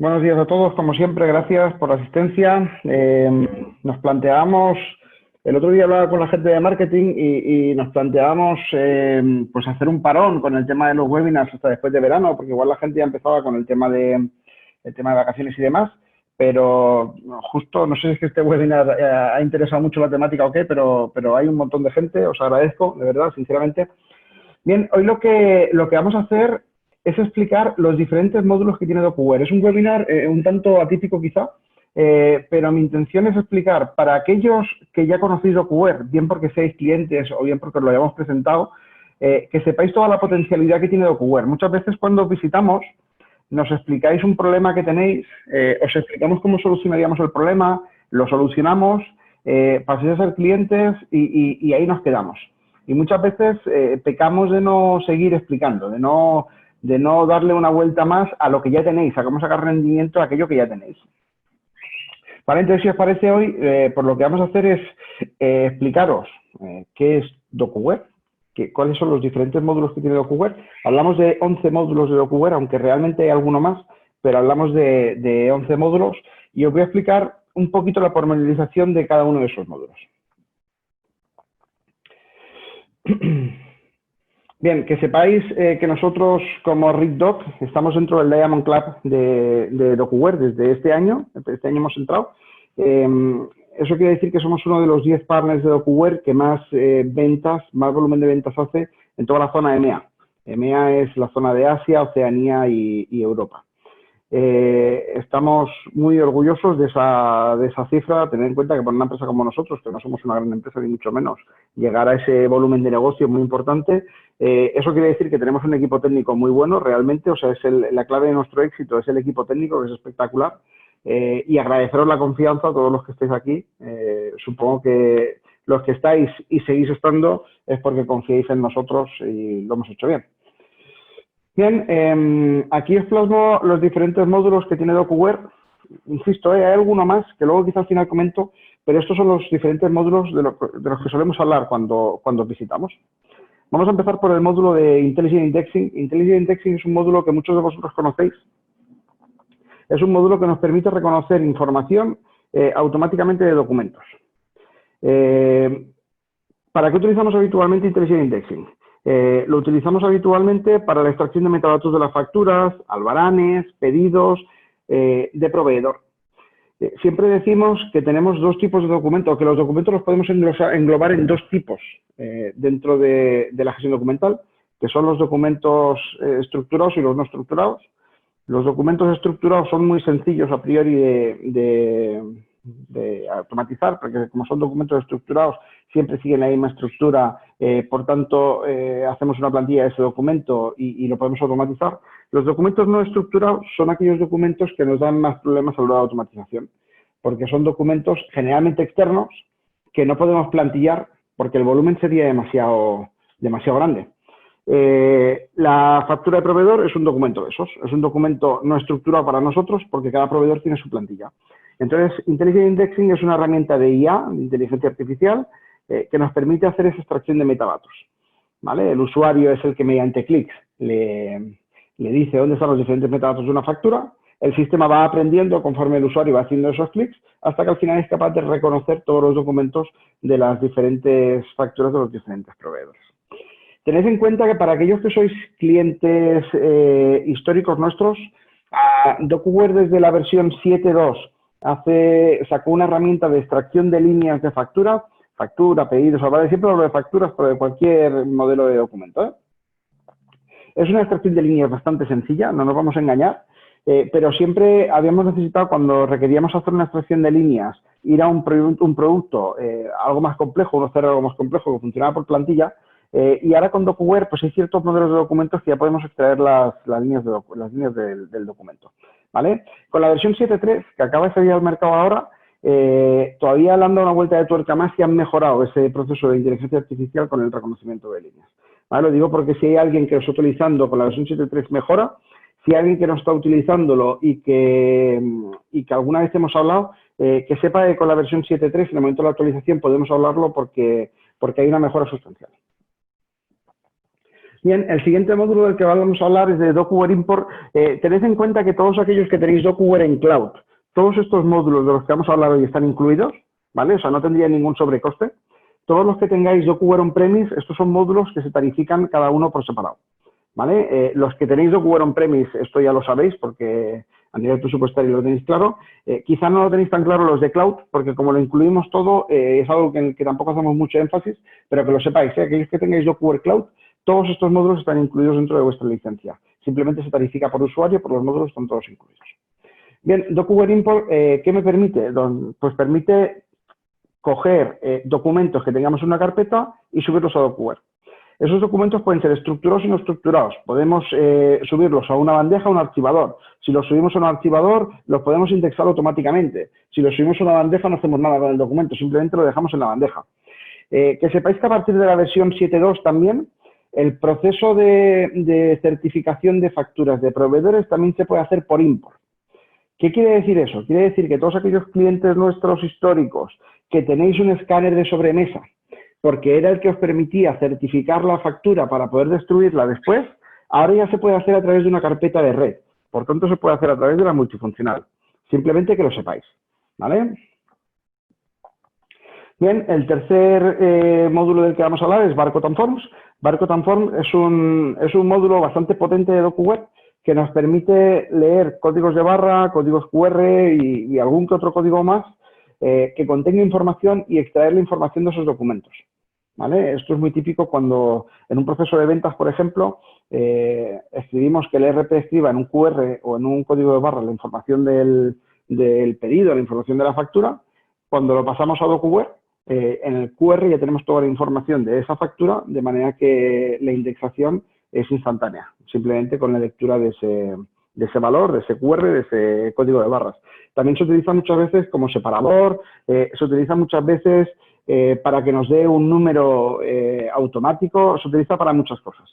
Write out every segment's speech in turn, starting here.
Buenos días a todos, como siempre, gracias por la asistencia. Nos planteamos, el otro día hablaba con la gente de marketing y nos planteábamos pues hacer un parón con el tema de los webinars hasta después de verano, porque igual la gente ya empezaba con el tema de vacaciones y demás, pero justo, no sé si es que este webinar ha interesado mucho la temática o qué, pero hay un montón de gente, os agradezco, de verdad, sinceramente. Bien, hoy lo que vamos a hacer es explicar los diferentes módulos que tiene DocuWare. Es un webinar un tanto atípico quizá, pero mi intención es explicar para aquellos que ya conocéis DocuWare, bien porque seáis clientes o bien porque os lo hayamos presentado, que sepáis toda la potencialidad que tiene DocuWare. Muchas veces cuando os visitamos nos explicáis un problema que tenéis, os explicamos cómo solucionaríamos el problema, lo solucionamos, pasáis a ser clientes y ahí nos quedamos. Y muchas veces pecamos de no seguir explicando, de no darle una vuelta más a lo que ya tenéis, a cómo sacar rendimiento a aquello que ya tenéis. Vale, entonces si os parece hoy, pues lo que vamos a hacer es explicaros qué es DocuWare, cuáles son los diferentes módulos que tiene DocuWare. Hablamos de 11 módulos de DocuWare, aunque realmente hay alguno más, pero hablamos de 11 módulos y os voy a explicar un poquito la pormenorización de cada uno de esos módulos. Bien, que sepáis que nosotros como RigDoc estamos dentro del Diamond Club de DocuWare desde este año hemos entrado. Eso quiere decir que somos uno de los 10 partners de DocuWare que más más volumen de ventas hace en toda la zona EMEA. EMEA es la zona de Asia, Oceanía y Europa. Estamos muy orgullosos de esa cifra, tener en cuenta que para una empresa como nosotros, que no somos una gran empresa ni mucho menos, llegar a ese volumen de negocio muy importante, eso quiere decir que tenemos un equipo técnico muy bueno realmente, o sea, la clave de nuestro éxito es el equipo técnico, que es espectacular, y agradeceros la confianza a todos los que estáis aquí. Supongo que los que estáis y seguís estando es porque confiáis en nosotros y lo hemos hecho bien. Bien, aquí os plasmo los diferentes módulos que tiene DocuWare. Insisto, hay alguno más que luego quizá al final comento, pero estos son los diferentes módulos de los que solemos hablar cuando visitamos. Vamos a empezar por el módulo de Intelligent Indexing. Intelligent Indexing es un módulo que muchos de vosotros conocéis. Es un módulo que nos permite reconocer información automáticamente de documentos. ¿Para qué utilizamos habitualmente Intelligent Indexing? Lo utilizamos habitualmente para la extracción de metadatos de las facturas, albaranes, pedidos de proveedor. Siempre decimos que tenemos dos tipos de documentos, que los documentos los podemos englobar en dos tipos dentro de la gestión documental, que son los documentos estructurados y los no estructurados. Los documentos estructurados son muy sencillos a priori de automatizar, porque como son documentos estructurados, siempre siguen la misma estructura, por tanto, hacemos una plantilla de ese documento y lo podemos automatizar. Los documentos no estructurados son aquellos documentos que nos dan más problemas a la hora de automatización, porque son documentos generalmente externos que no podemos plantillar porque el volumen sería demasiado grande. La factura de proveedor es un documento de esos, es un documento no estructurado para nosotros porque cada proveedor tiene su plantilla. Entonces, Intelligent Indexing es una herramienta de IA, de inteligencia artificial, que nos permite hacer esa extracción de metadatos. ¿Vale? El usuario es el que mediante clics le dice dónde están los diferentes metadatos de una factura. El sistema va aprendiendo conforme el usuario va haciendo esos clics hasta que al final es capaz de reconocer todos los documentos de las diferentes facturas de los diferentes proveedores. Tened en cuenta que para aquellos que sois clientes históricos nuestros, DocuWare desde la versión 7.2 sacó una herramienta de extracción de líneas de factura, pedidos, ¿vale? Siempre hablo de facturas, pero de cualquier modelo de documento, ¿eh? Es una extracción de líneas bastante sencilla, no nos vamos a engañar, pero siempre habíamos necesitado, cuando requeríamos hacer una extracción de líneas, ir a un producto algo más complejo, un OCR algo más complejo que funcionaba por plantilla, y ahora con DocuWare pues hay ciertos modelos de documentos que ya podemos extraer las líneas del documento, ¿vale? Con la versión 7.3, que acaba de salir al mercado ahora, todavía le han dado una vuelta de tuerca más y han mejorado ese proceso de inteligencia artificial con el reconocimiento de líneas. ¿Vale? Lo digo porque si hay alguien que lo está utilizando con la versión 7.3 mejora, si hay alguien que no está utilizándolo y que alguna vez hemos hablado, que sepa que con la versión 7.3 en el momento de la actualización podemos hablarlo porque hay una mejora sustancial. Bien, el siguiente módulo del que vamos a hablar es de DocuWare Import. Tened en cuenta que todos aquellos que tenéis DocuWare en cloud, todos estos módulos de los que vamos a hablar hoy están incluidos, ¿vale? O sea, no tendría ningún sobrecoste. Todos los que tengáis DocuWare on-premise, estos son módulos que se tarifican cada uno por separado, ¿vale? Los que tenéis DocuWare on-premise, esto ya lo sabéis porque a nivel presupuestario lo tenéis claro. Quizá no lo tenéis tan claro los de cloud, porque como lo incluimos todo, es algo que tampoco hacemos mucho énfasis, pero que lo sepáis, aquellos que tengáis DocuWare Cloud, todos estos módulos están incluidos dentro de vuestra licencia. Simplemente se tarifica por usuario, por los módulos están todos incluidos. Bien, DocuWare Import, ¿qué me permite? Pues permite coger documentos que tengamos en una carpeta y subirlos a DocuWare. Esos documentos pueden ser estructurados y no estructurados. Podemos subirlos a una bandeja, a un archivador. Si los subimos a un archivador, los podemos indexar automáticamente. Si los subimos a una bandeja, no hacemos nada con el documento, simplemente lo dejamos en la bandeja. Que sepáis que a partir de la versión 7.2 también, el proceso de certificación de facturas de proveedores también se puede hacer por import. ¿Qué quiere decir eso? Quiere decir que todos aquellos clientes nuestros históricos que tenéis un escáner de sobremesa, porque era el que os permitía certificar la factura para poder destruirla después, ahora ya se puede hacer a través de una carpeta de red. Por tanto, se puede hacer a través de la multifuncional. Simplemente que lo sepáis, ¿vale? Bien, el tercer módulo del que vamos a hablar es Barcode and Forms. Barcode and Forms es un módulo bastante potente de DocuWare que nos permite leer códigos de barra, códigos QR y algún que otro código más que contenga información y extraer la información de esos documentos, ¿vale? Esto es muy típico cuando en un proceso de ventas, por ejemplo, escribimos que el ERP escriba en un QR o en un código de barra la información del pedido, la información de la factura. Cuando lo pasamos a DocuWare, en el QR ya tenemos toda la información de esa factura, de manera que la indexación es instantánea, simplemente con la lectura de ese valor, de ese QR, de ese código de barras. También se utiliza muchas veces como separador, se utiliza muchas veces para que nos dé un número automático, se utiliza para muchas cosas,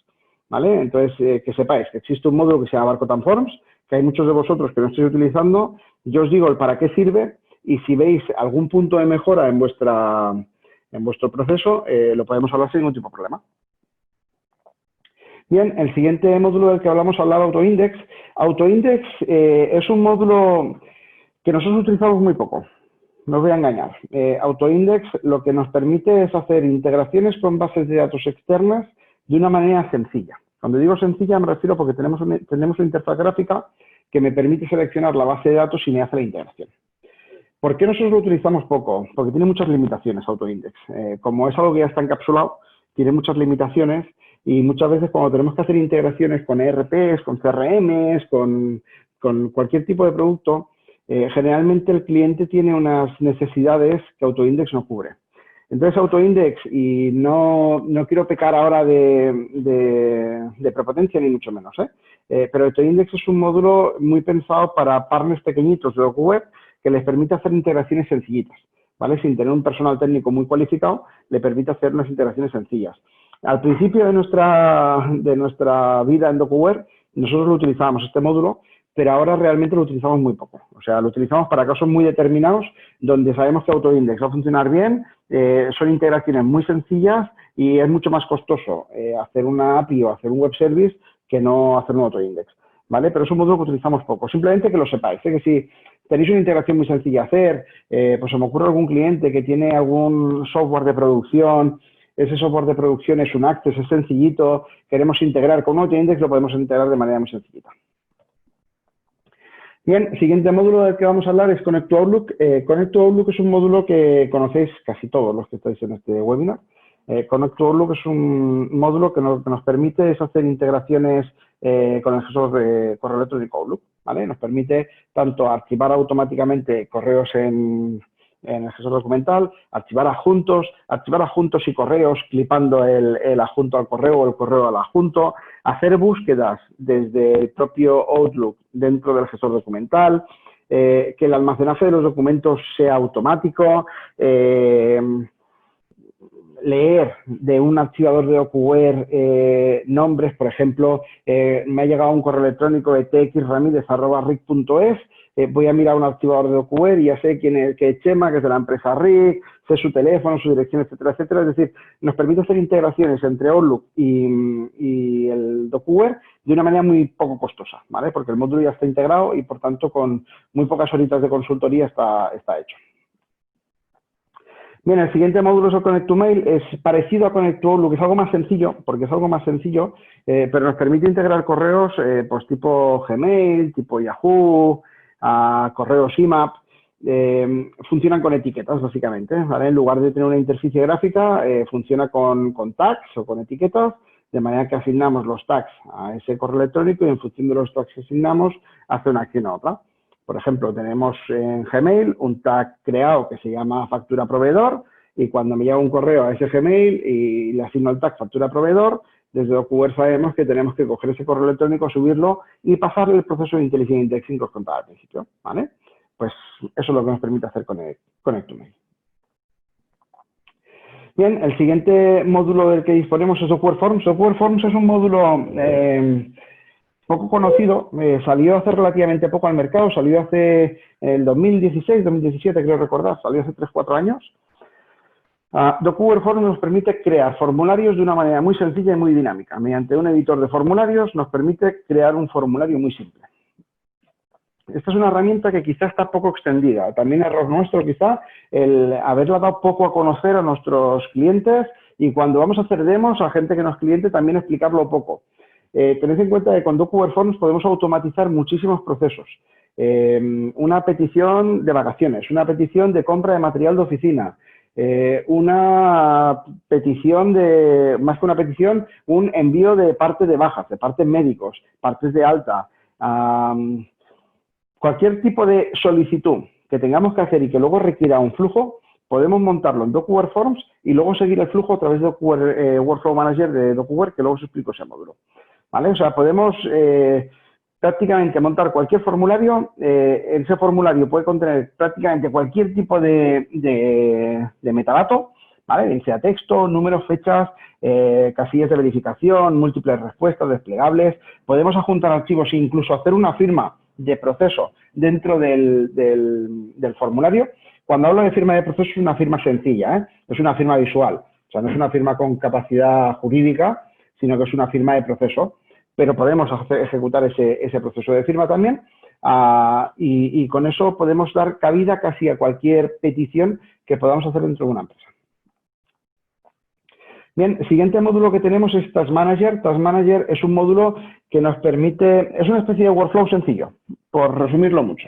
¿vale? Entonces, que sepáis que existe un módulo que se llama Barcode and Forms, que hay muchos de vosotros que no estáis utilizando. Yo os digo el para qué sirve y si veis algún punto de mejora en vuestro proceso, lo podemos hablar sin ningún tipo de problema. Bien, el siguiente módulo del que hablamos habla de AutoIndex. AutoIndex es un módulo que nosotros utilizamos muy poco, no os voy a engañar. AutoIndex lo que nos permite es hacer integraciones con bases de datos externas de una manera sencilla. Cuando digo sencilla me refiero porque tenemos una interfaz gráfica que me permite seleccionar la base de datos y me hace la integración. ¿Por qué nosotros lo utilizamos poco? Porque tiene muchas limitaciones AutoIndex. Como es algo que ya está encapsulado, tiene muchas limitaciones y muchas veces cuando tenemos que hacer integraciones con ERPs, con CRMs, con cualquier tipo de producto, generalmente el cliente tiene unas necesidades que AutoIndex no cubre. Entonces AutoIndex, y no quiero pecar ahora de prepotencia ni mucho menos, pero AutoIndex es un módulo muy pensado para partners pequeñitos de DocuWare que les permite hacer integraciones sencillitas, ¿vale? Sin tener un personal técnico muy cualificado, le permite hacer unas integraciones sencillas. Al principio de nuestra vida en DocuWare, nosotros lo utilizábamos este módulo, pero ahora realmente lo utilizamos muy poco. O sea, lo utilizamos para casos muy determinados donde sabemos que AutoIndex va a funcionar bien, son integraciones muy sencillas y es mucho más costoso hacer una API o hacer un web service que no hacer un AutoIndex, ¿vale? Pero es un módulo que utilizamos poco. Simplemente que lo sepáis, que si tenéis una integración muy sencilla a hacer, pues se me ocurre algún cliente que tiene algún software de producción, ese software de producción es un Access, es sencillito, queremos integrar con un AutoIndex, lo podemos integrar de manera muy sencillita. Bien, siguiente módulo del que vamos a hablar es Connect to Outlook. Connect to Outlook es un módulo que conocéis casi todos los que estáis en este webinar. Connect to Outlook es un módulo que nos permite hacer integraciones con el gestor de correo electrónico Outlook, ¿vale? Nos permite tanto archivar automáticamente correos en el gestor documental, archivar adjuntos y correos clipando el adjunto al correo o el correo al adjunto, hacer búsquedas desde el propio Outlook dentro del gestor documental, que el almacenaje de los documentos sea automático, leer de un archivador de DocuWare nombres, por ejemplo, me ha llegado un correo electrónico de txramidez@ric.es, voy a mirar un archivador de DocuWare y ya sé quién es, que es Chema, que es de la empresa RIC, sé su teléfono, su dirección, etcétera, etcétera. Es decir, nos permite hacer integraciones entre Outlook y el DocuWare de una manera muy poco costosa, ¿vale? Porque el módulo ya está integrado y, por tanto, con muy pocas horitas de consultoría está hecho. Bien, el siguiente módulo es el Connect to Mail. Es parecido a Connect to Outlook, es algo más sencillo, porque es algo más sencillo, pero nos permite integrar correos pues tipo Gmail, tipo Yahoo, correos IMAP. Funcionan con etiquetas, básicamente, ¿vale? En lugar de tener una interfaz gráfica, funciona con tags o con etiquetas, de manera que asignamos los tags a ese correo electrónico y en función de los tags que asignamos, hace una acción a otra. Por ejemplo, tenemos en Gmail un tag creado que se llama factura proveedor y cuando me llega un correo a ese Gmail y le asigno el tag factura proveedor, desde DocuWare sabemos que tenemos que coger ese correo electrónico, subirlo y pasarle el proceso de Intelligent Indexing que os contaba al principio, ¿vale? Pues eso es lo que nos permite hacer Connect to Mail. Bien, el siguiente módulo del que disponemos es Docuware Forms. Docuware Forms es un módulo poco conocido, salió hace relativamente poco al mercado, salió hace el 2016, 2017 creo recordar, salió hace 3-4 años. Docuware Forms nos permite crear formularios de una manera muy sencilla y muy dinámica. Mediante un editor de formularios nos permite crear un formulario muy simple. Esta es una herramienta que quizá está poco extendida. También error nuestro quizá el haberla dado poco a conocer a nuestros clientes y cuando vamos a hacer demos a gente que no es cliente también explicarlo poco. Tened en cuenta que con Docuware Forms podemos automatizar muchísimos procesos. Una petición de vacaciones, una petición de compra de material de oficina, una petición más que una petición, un envío de partes de bajas, de partes médicos, partes de alta. Cualquier tipo de solicitud que tengamos que hacer y que luego requiera un flujo, podemos montarlo en Docuware Forms y luego seguir el flujo a través de Docuware Workflow Manager de Docuware, que luego os explico ese módulo. ¿Vale? O sea, podemos prácticamente montar cualquier formulario. Ese formulario puede contener prácticamente cualquier tipo de metadato, ¿vale? Bien sea texto, números, fechas, casillas de verificación, múltiples respuestas, desplegables. Podemos adjuntar archivos e incluso hacer una firma de proceso dentro del formulario. Cuando hablo de firma de proceso es una firma sencilla, es una firma visual. O sea, no es una firma con capacidad jurídica, sino que es una firma de proceso, pero podemos ejecutar ese proceso de firma también y con eso podemos dar cabida casi a cualquier petición que podamos hacer dentro de una empresa. Bien, el siguiente módulo que tenemos es Task Manager. Task Manager es un módulo que nos permite, es una especie de workflow sencillo, por resumirlo mucho.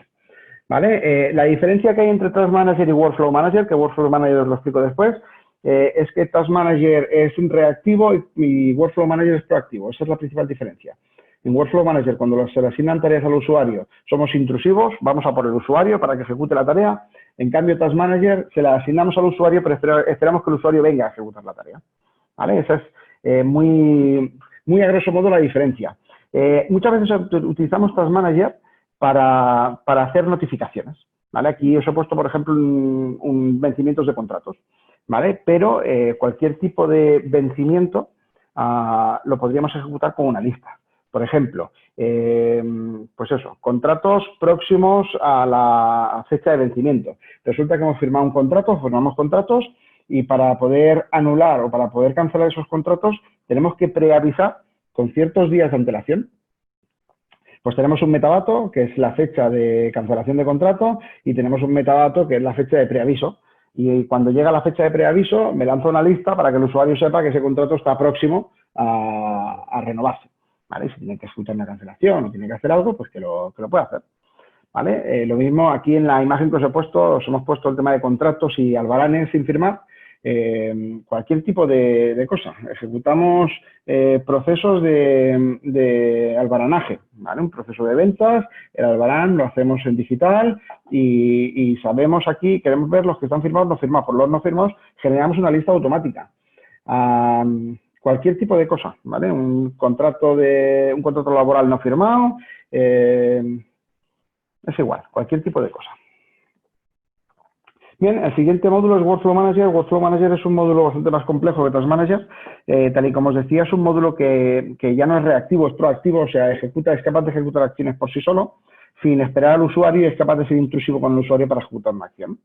¿Vale? La diferencia que hay entre Task Manager y Workflow Manager, que Workflow Manager os lo explico después, es que Task Manager es reactivo y Workflow Manager es proactivo. Esa es la principal diferencia. En Workflow Manager, cuando se le asignan tareas al usuario, somos intrusivos, vamos a por el usuario para que ejecute la tarea. En cambio, Task Manager se la asignamos al usuario, pero esperamos que el usuario venga a ejecutar la tarea. ¿Vale? Esa es muy a grosso modo la diferencia. Muchas veces utilizamos Task Manager para hacer notificaciones. ¿Vale? Aquí os he puesto, por ejemplo, un vencimientos de contratos. ¿Vale? Pero cualquier tipo de vencimiento lo podríamos ejecutar con una lista. Por ejemplo, pues eso, contratos próximos a la fecha de vencimiento. Resulta que hemos firmado un contrato, formamos contratos y para poder anular o para poder cancelar esos contratos tenemos que preavisar con ciertos días de antelación. Pues tenemos un metadato, que es la fecha de cancelación de contrato, y tenemos un metadato, que es la fecha de preaviso. Y cuando llega la fecha de preaviso, me lanzo una lista para que el usuario sepa que ese contrato está próximo a renovarse. ¿Vale? Si tiene que ejecutar una cancelación o tiene que hacer algo, pues que lo pueda hacer. ¿Vale? Lo mismo aquí en la imagen que os he puesto, os hemos puesto el tema de contratos y albaranes sin firmar. Cualquier tipo de cosa. Ejecutamos procesos de albaranaje, ¿vale? Un proceso de ventas, el albarán lo hacemos en digital y sabemos aquí, queremos ver los que están firmados, no firmados. Por los no firmados generamos una lista automática. Cualquier tipo de cosa, ¿vale? Un contrato laboral no firmado, es igual, cualquier tipo de cosa. Bien, el siguiente módulo es Workflow Manager. Workflow Manager es un módulo bastante más complejo que Task Manager. Tal y como os decía, es un módulo que ya no es reactivo, es proactivo, o sea, es capaz de ejecutar acciones por sí solo. sin esperar al usuario y es capaz de ser intrusivo con el usuario para ejecutar una acción.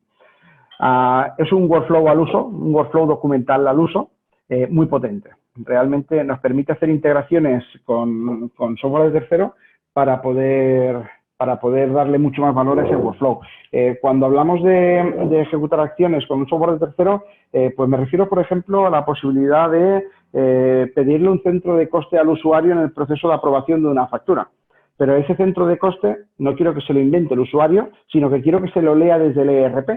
Es un workflow al uso, un workflow documental al uso, muy potente. Realmente nos permite hacer integraciones con software de tercero para poder darle mucho más valor a ese workflow. Cuando hablamos de ejecutar acciones con un software de tercero, pues me refiero, por ejemplo, a la posibilidad de pedirle un centro de coste al usuario en el proceso de aprobación de una factura. Pero ese centro de coste no quiero que se lo invente el usuario, sino que quiero que se lo lea desde el ERP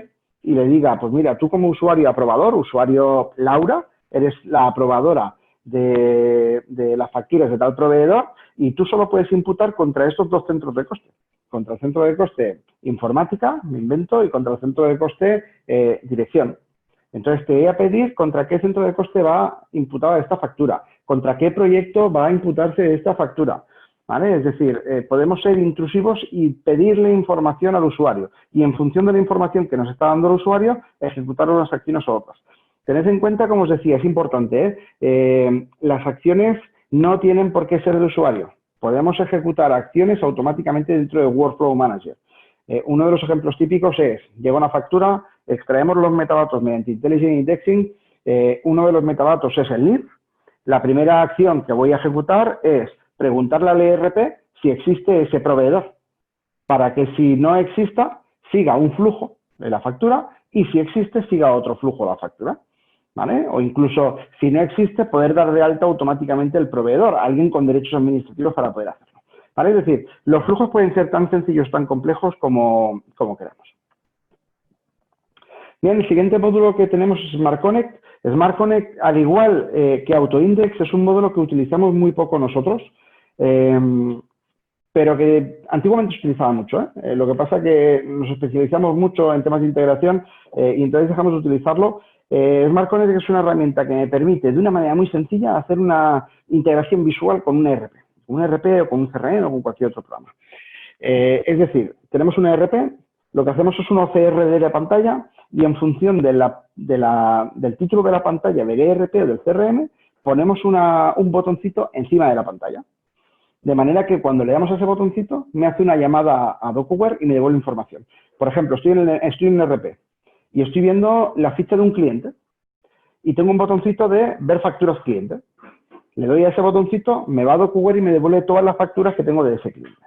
y le diga, pues mira, tú como usuario aprobador, usuario Laura, eres la aprobadora de las facturas de tal proveedor y tú solo puedes imputar contra estos dos centros de coste. Contra el centro de coste informática, me invento, y contra el centro de coste dirección. Entonces, te voy a pedir contra qué centro de coste va imputada esta factura, contra qué proyecto va a imputarse esta factura. ¿Vale? Es decir, podemos ser intrusivos y pedirle información al usuario y en función de la información que nos está dando el usuario, ejecutar unas acciones o otras. Tened en cuenta, como os decía, es importante, las acciones no tienen por qué ser del usuario. Podemos ejecutar acciones automáticamente dentro de Workflow Manager. Uno de los ejemplos típicos es, llega una factura, extraemos los metadatos mediante Intelligent Indexing, uno de los metadatos es el NIF. La primera acción que voy a ejecutar es preguntarle al ERP si existe ese proveedor, para que si no exista, siga un flujo de la factura y si existe, siga otro flujo de la factura. ¿Vale? O incluso, si no existe, poder dar de alta automáticamente el proveedor, a alguien con derechos administrativos para poder hacerlo. ¿Vale? Es decir, los flujos pueden ser tan sencillos, tan complejos como queramos. Bien, el siguiente módulo que tenemos es Smart Connect. Smart Connect, al igual que AutoIndex, es un módulo que utilizamos muy poco nosotros, pero que antiguamente se utilizaba mucho. Lo que pasa es que nos especializamos mucho en temas de integración y entonces dejamos de utilizarlo. Smart Connect es una herramienta que me permite, de una manera muy sencilla, hacer una integración visual con un ERP. Un ERP o con un CRM o con cualquier otro programa. Es decir, tenemos un ERP, lo que hacemos es un OCR de la pantalla y en función del título de la pantalla del ERP o del CRM, ponemos un botoncito encima de la pantalla. De manera que cuando le damos a ese botoncito, me hace una llamada a DocuWare y me devuelve información. Por ejemplo, estoy en un ERP y estoy viendo la ficha de un cliente y tengo un botoncito de ver facturas cliente. Le doy a ese botoncito, me va a DocuWare y me devuelve todas las facturas que tengo de ese cliente.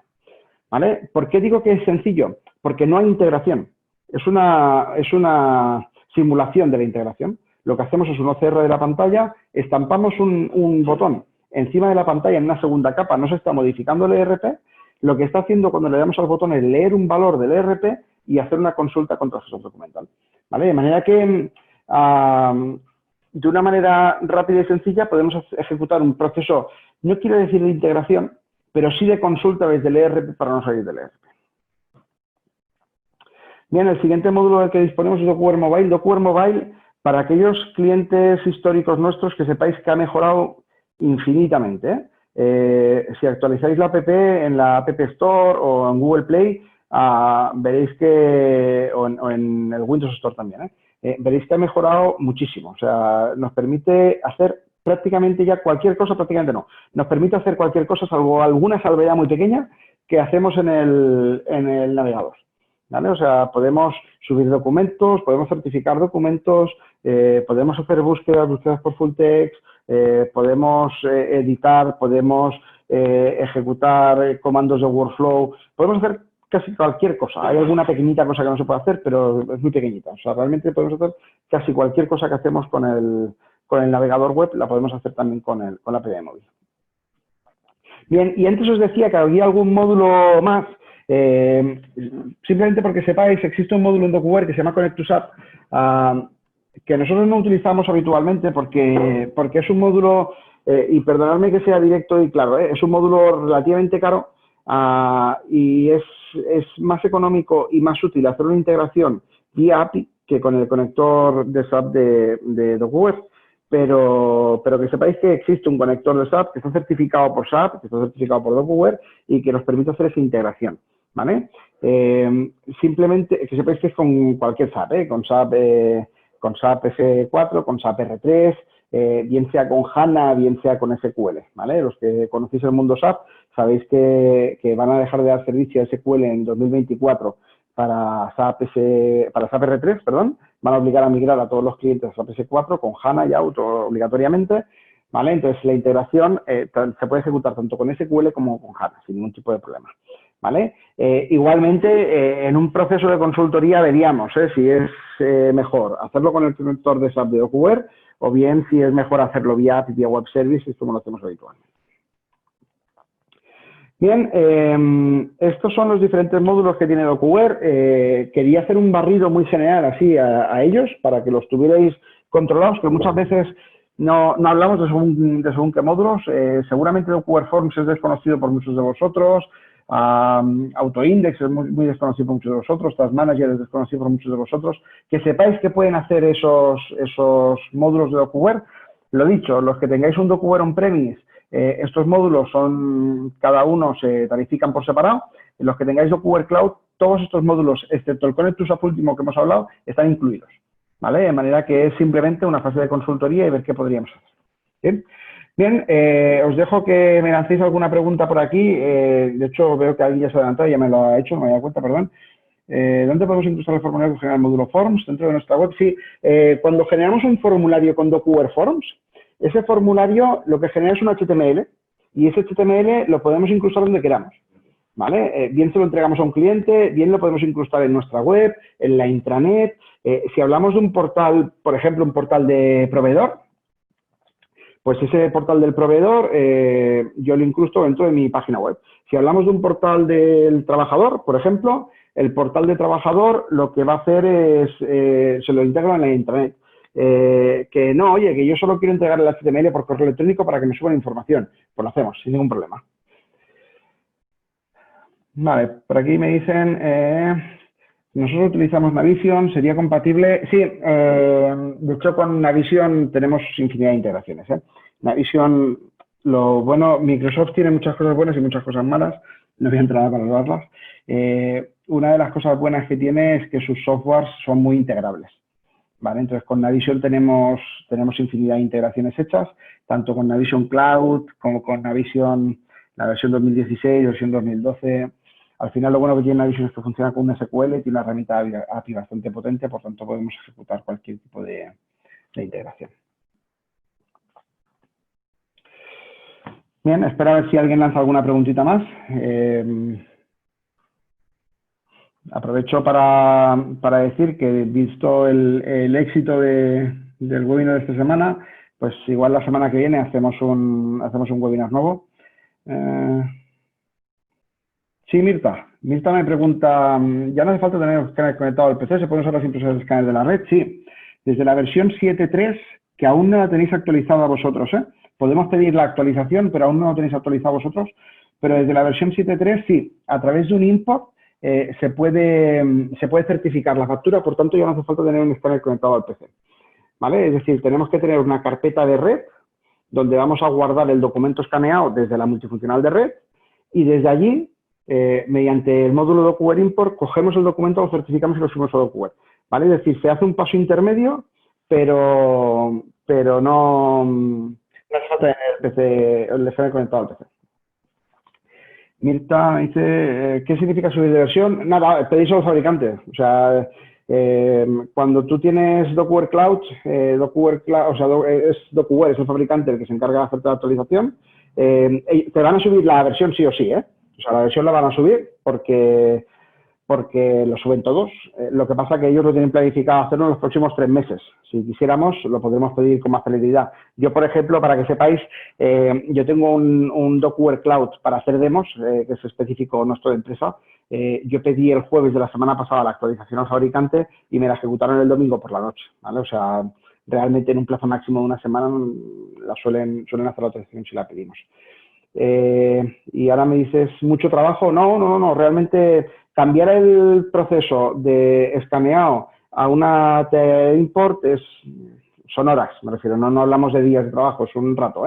¿Vale? ¿Por qué digo que es sencillo? Porque no hay integración. Es una simulación de la integración. Lo que hacemos es un OCR de la pantalla, estampamos un botón encima de la pantalla en una segunda capa, no se está modificando el ERP. Lo que está haciendo cuando le damos al botón es leer un valor del ERP y hacer una consulta contra el asesor documental. ¿Vale? De manera que de una manera rápida y sencilla podemos ejecutar un proceso, no quiero decir de integración, pero sí de consulta desde el ERP para no salir del ERP. Bien, el siguiente módulo del que disponemos es DocuWare Mobile. DocuWare Mobile, para aquellos clientes históricos nuestros, que sepáis que ha mejorado infinitamente. Si actualizáis la app en la App Store o en Google Play, veréis que, o en el Windows Store también, veréis que ha mejorado muchísimo. O sea, nos permite hacer prácticamente ya cualquier cosa, prácticamente no. Nos permite hacer cualquier cosa, salvo alguna salvedad muy pequeña que hacemos en el navegador. ¿Vale? O sea, podemos subir documentos, podemos certificar documentos, podemos hacer búsquedas por full text, podemos editar, podemos ejecutar comandos de workflow, podemos hacer casi cualquier cosa. Hay alguna pequeñita cosa que no se puede hacer, pero es muy pequeñita. O sea, realmente podemos hacer casi cualquier cosa que hacemos con el navegador web, la podemos hacer también con la app de móvil. Bien, y antes os decía que había algún módulo más. Simplemente porque sepáis, existe un módulo en DocuWare que se llama Connect to SAP, que nosotros no utilizamos habitualmente porque es un módulo, y perdonadme que sea directo y claro, es un módulo relativamente caro y es más económico y más útil hacer una integración vía API que con el conector de SAP de DocuWare. Pero que sepáis que existe un conector de SAP que está certificado por SAP, que está certificado por DocuWare y que nos permite hacer esa integración. ¿Vale? Simplemente que sepáis que es con cualquier SAP, con con SAP S4, con SAP R3, bien sea con HANA, bien sea con SQL, ¿vale? Los que conocéis el mundo SAP sabéis que van a dejar de dar servicio a SQL en 2024 para SAP R3, perdón, van a obligar a migrar a todos los clientes a SAP S4 con HANA ya obligatoriamente, ¿vale? Entonces, la integración se puede ejecutar tanto con SQL como con HANA, sin ningún tipo de problema, ¿vale? Igualmente, en un proceso de consultoría veríamos si es mejor hacerlo con el conector de SAP de OQR o bien si es mejor hacerlo vía API, vía Web Services, como lo hacemos habitualmente. Bien, estos son los diferentes módulos que tiene OQR. Quería hacer un barrido muy general así a ellos para que los tuvierais controlados, que muchas veces no hablamos de según qué módulos. Seguramente OQR Forms es desconocido por muchos de vosotros. Autoindex es muy desconocido por muchos de vosotros. Task Manager es desconocido por muchos de vosotros. Que sepáis que pueden hacer esos módulos de OQR. Lo dicho, los que tengáis un OQR on-premise, estos módulos cada uno se tarifican por separado. Los que tengáis OQR Cloud, todos estos módulos, excepto el Connect to SAP último que hemos hablado, están incluidos, ¿vale? De manera que es simplemente una fase de consultoría y ver qué podríamos hacer. Bien, os dejo que me lancéis alguna pregunta por aquí. De hecho, veo que alguien ya se ha adelantado, ya me lo ha hecho, no me había dado cuenta, perdón. ¿Dónde podemos incrustar el formulario que genera el módulo Forms? Dentro de nuestra web, sí. Cuando generamos un formulario con OQR Forms, ese formulario lo que genera es un HTML y ese HTML lo podemos incrustar donde queramos, ¿vale? Bien se lo entregamos a un cliente, bien lo podemos incrustar en nuestra web, en la intranet. Si hablamos de un portal, por ejemplo, un portal de proveedor, pues ese portal del proveedor yo lo incrusto dentro de mi página web. Si hablamos de un portal del trabajador, por ejemplo, el portal de trabajador lo que va a hacer es, se lo integro en la intranet. Que no, oye, que yo solo quiero entregar el HTML por correo electrónico para que me suban información. Pues lo hacemos, sin ningún problema. Vale, por aquí me dicen, nosotros utilizamos Navision, ¿sería compatible? Sí, de hecho con Navision tenemos infinidad de integraciones. Navision, lo bueno, Microsoft tiene muchas cosas buenas y muchas cosas malas, no voy a entrar a valorarlas. Una de las cosas buenas que tiene es que sus softwares son muy integrables. ¿Vale? Entonces, con Navision tenemos infinidad de integraciones hechas, tanto con Navision Cloud como con Navision, la versión 2016, versión 2012. Al final, lo bueno que tiene Navision es que funciona con un SQL, tiene una herramienta API bastante potente, por tanto, podemos ejecutar cualquier tipo de integración. Bien, espero a ver si alguien lanza alguna preguntita más. Aprovecho para decir que, visto el éxito del webinar de esta semana, pues igual la semana que viene hacemos un webinar nuevo. Sí, Mirta. Mirta me pregunta, ¿ya no hace falta tener el escáner conectado al PC? ¿Se pueden usar las impresoras de escáner de la red? Sí. Desde la versión 7.3, que aún no la tenéis actualizada vosotros, podemos pedir la actualización, pero aún no la tenéis actualizada vosotros. Pero desde la versión 7.3, sí, a través de un import, se puede certificar la factura, por tanto ya no hace falta tener un escáner conectado al PC, ¿vale? Es decir, tenemos que tener una carpeta de red donde vamos a guardar el documento escaneado desde la multifuncional de red y desde allí, mediante el módulo de OQR Import, cogemos el documento, lo certificamos y lo subimos a OQR, ¿vale? Es decir, se hace un paso intermedio, pero no hace falta tener el escáner conectado al PC. Mirta dice, ¿qué significa subir de versión? Nada, pedís a los fabricantes. O sea, cuando tú tienes Docker Cloud, o sea, es Docker, es el fabricante el que se encarga de hacerte la actualización, te van a subir la versión sí o sí, O sea, la versión la van a subir porque lo suben todos. Lo que pasa es que ellos lo tienen planificado hacerlo en los próximos 3 meses. Si quisiéramos, lo podremos pedir con más celeridad. Yo, por ejemplo, para que sepáis, yo tengo un Docker Cloud para hacer demos, que es específico nuestro de empresa. Yo pedí el jueves de la semana pasada la actualización al fabricante y me la ejecutaron el domingo por la noche, ¿vale? O sea, realmente en un plazo máximo de una semana suelen hacer la actualización si la pedimos. Y ahora me dices, ¿mucho trabajo? No, realmente cambiar el proceso de escaneado a una import son horas, me refiero, no hablamos de días de trabajo, es un rato,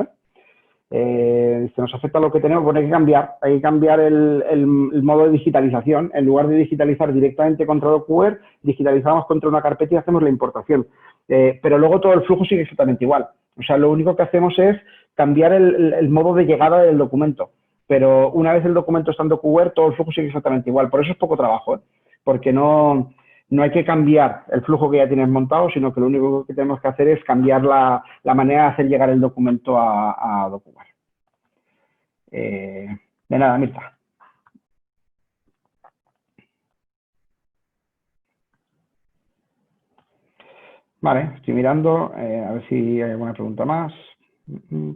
Se nos afecta lo que tenemos, pues hay que cambiar el modo de digitalización. En lugar de digitalizar directamente contra OQR, digitalizamos contra una carpeta y hacemos la importación. pero luego todo el flujo sigue exactamente igual. O sea, lo único que hacemos es cambiar el modo de llegada del documento. Pero una vez el documento está en DocuWare, todo el flujo sigue exactamente igual. Por eso es poco trabajo, porque no hay que cambiar el flujo que ya tienes montado, sino que lo único que tenemos que hacer es cambiar la manera de hacer llegar el documento a DocuWare. De nada, Mirta. Vale, estoy mirando, a ver si hay alguna pregunta más.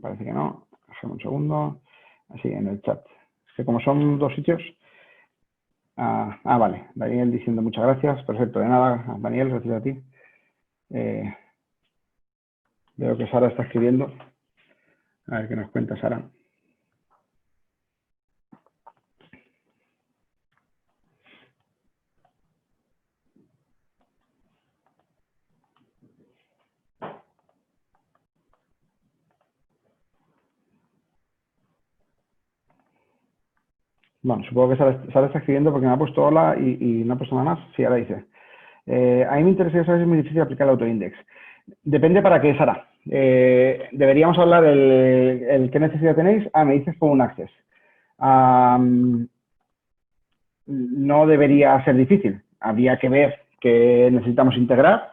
Parece que no. Déjame un segundo. Así, en el chat. Es que como son dos sitios... vale. Daniel diciendo muchas gracias. Perfecto, de nada. Daniel, gracias a ti. Veo que Sara está escribiendo. A ver qué nos cuenta Sara. Bueno, supongo que Sara está escribiendo porque me ha puesto hola y no ha puesto nada más. Sí, ahora dice. A mí me interesaría saber si es muy difícil aplicar el autoindex. Depende para qué, Sara. Deberíamos hablar el qué necesidad tenéis. Me dices con un access. No debería ser difícil. Habría que ver qué necesitamos integrar,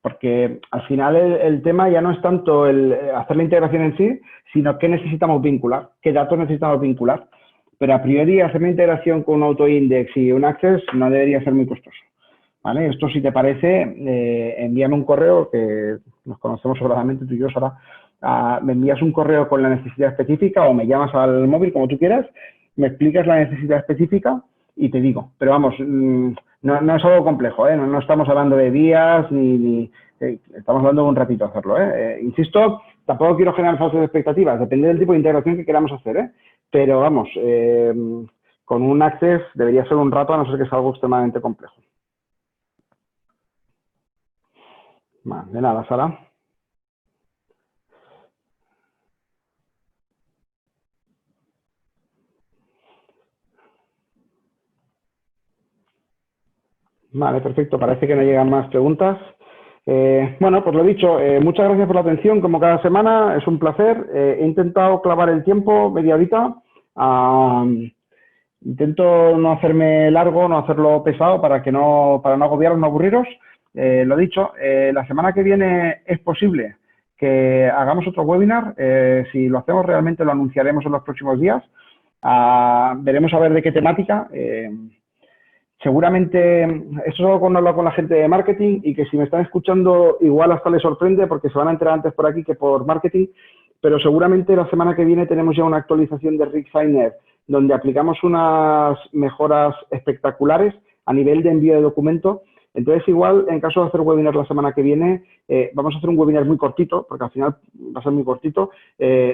porque al final el tema ya no es tanto el hacer la integración en sí, sino qué necesitamos vincular, qué datos necesitamos vincular. Pero a priori hacer una integración con un autoindex y un access no debería ser muy costoso. ¿Vale? Esto, si te parece, envíame un correo, que nos conocemos sobradamente tú y yo, Sara. Me envías un correo con la necesidad específica o me llamas al móvil, como tú quieras, me explicas la necesidad específica y te digo. Pero vamos, no es algo complejo, ¿eh? No estamos hablando de días ni estamos hablando de un ratito hacerlo, ¿eh? Insisto, tampoco quiero generar falsas expectativas, depende del tipo de integración que queramos hacer, ¿eh? Pero vamos, con un access debería ser un rato, a no ser que sea algo extremadamente complejo. De nada, Sara. Vale, perfecto. Parece que no llegan más preguntas. Bueno, pues lo dicho, muchas gracias por la atención, como cada semana, es un placer. He intentado clavar el tiempo, media horita. Intento no hacerme largo, no hacerlo pesado para no agobiaros, no aburriros. Lo dicho, la semana que viene es posible que hagamos otro webinar. Si lo hacemos, realmente lo anunciaremos en los próximos días. Veremos a ver de qué temática. Seguramente, esto es algo que no he hablado con la gente de marketing y que si me están escuchando igual hasta les sorprende porque se van a enterar antes por aquí que por marketing, pero seguramente la semana que viene tenemos ya una actualización de RigSigner donde aplicamos unas mejoras espectaculares a nivel de envío de documento. Entonces, igual, en caso de hacer webinar la semana que viene, vamos a hacer un webinar muy cortito, porque al final va a ser muy cortito,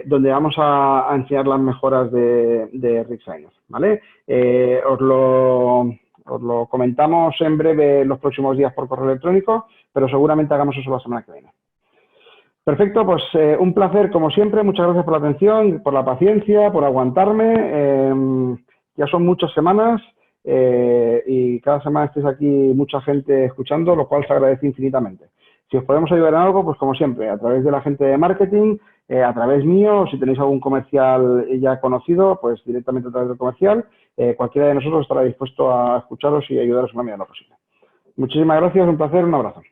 donde vamos a enseñar las mejoras de RigSigner, ¿vale? Os lo comentamos en breve los próximos días por correo electrónico, pero seguramente hagamos eso la semana que viene. Perfecto, pues un placer como siempre. Muchas gracias por la atención, por la paciencia, por aguantarme. Ya son muchas semanas y cada semana estáis aquí mucha gente escuchando, lo cual se agradece infinitamente. Si os podemos ayudar en algo, pues como siempre, a través de la gente de marketing, a través mío, si tenéis algún comercial ya conocido, pues directamente a través del comercial. Cualquiera de nosotros estará dispuesto a escucharos y ayudaros en la medida de lo posible. Muchísimas gracias, un placer, un abrazo.